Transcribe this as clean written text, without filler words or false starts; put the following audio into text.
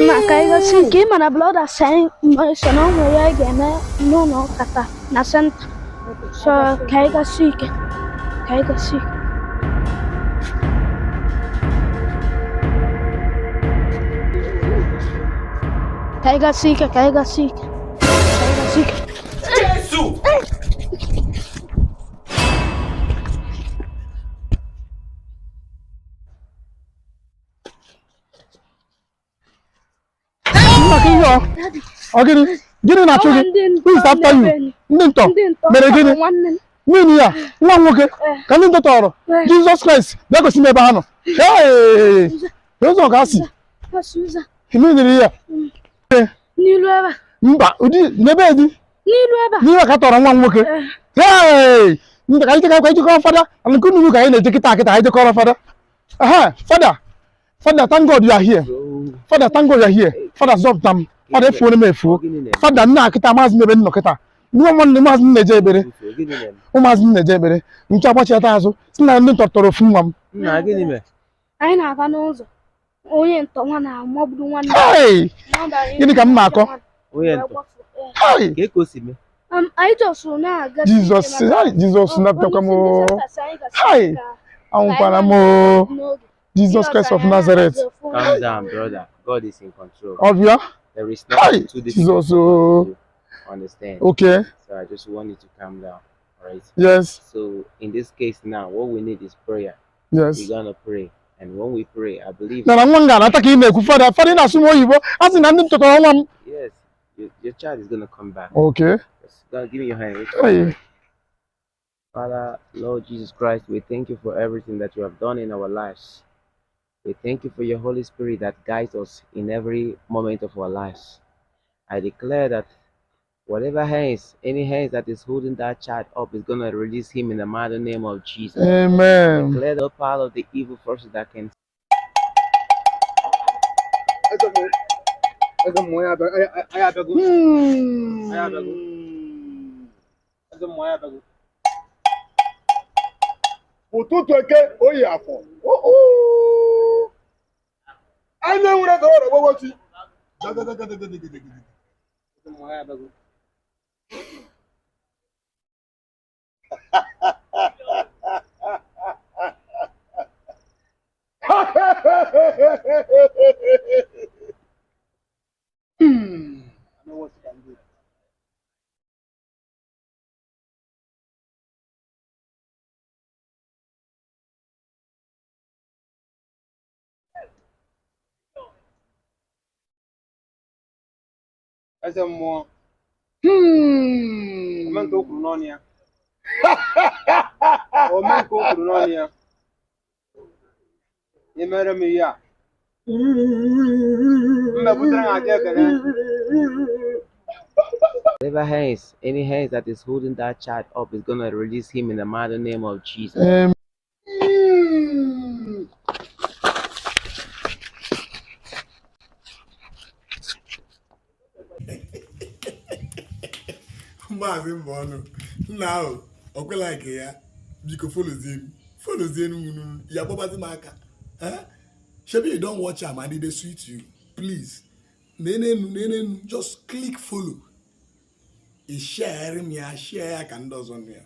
Makaiga siki mana blood assign sono moya gana no kata na center. So kaiga siki. Kaiga siki. Kaiga siki, kaiga siki. Kaiga siki. Jesus! Okay, get in at you. Who is after you? Ninto. Meregini. Minia. One okay. Can you talk? Jesus Christ. That goes in the bahano. Hey! Those are Gassi. You mean the year? Nilueva. Mba, Udi, Nebedi. Nilueva. You are Cator one okay. Hey! I think I'm going to call father. I'm going to look at the ticket. I to call father. Aha, father. Father, thank God you are here. Father, thank God you are here. Father, stop them. Father, phone me fool. Father, na kita mas me ben no kita. No one the mas ne jebere. O mas ne jebere. Ncha kwa cheta azu. Sina ndi totoro funwam. Na gini me. Anyị na-aga n'ụzọ. Onye ntọ nwa na maọbụ nwanne. Hey! Gini ka mma akọ. Onye ntọ. Hey! Ka ekosi me. Anyị jọsụ na-aga. Jesus, hey, Jesus na pekwa mo. Hey! Ankwala mo. Jesus Christ of Nazareth. Calm down, brother. God is in control. Of you? There is nothing too difficult Jesus. to understand. Okay. So I just want you to calm down. Alright? Yes. So in this case now, what we need is prayer. Yes. We're gonna pray. And when we pray, I believe Na mwanga na taka ime ku father. Father na sumo yibo. Asi na ndi totoro nwam. yes, your child is gonna come back. Okay. Yes. God, give me your hand. Hey. Father, Lord Jesus Christ, we thank you for everything that you have done in our lives. We thank you for your Holy Spirit that guides us in every moment of our lives. I declare that whatever hands, any hands that is holding that child up is going to release him in the mighty name of Jesus. Amen. I declare the power of the evil forces that can. Ụtụtụ eke oyi afọ. Anya nwere ka ọrụ gbogbochi. I know what you can do. Ese mmụọ. Ome nke o kwuru n'ọnụ ya. Ome nke o kwuru n'ọnụ ya. Ị mere m ihe a. Mmebutere m aka ekele. Whatever hands, any hands that is holding that child up is going to release him in the mighty name of Jesus. Amen. Maazị Mbonu, nna ahụ, ọkwela nke ya, biko follow unu, ya gbabazi m aka. Shebi you don't watch am and they sweet you, please. Nenenu, just click follow. I share ya ka ndị ọzọ nụ ya.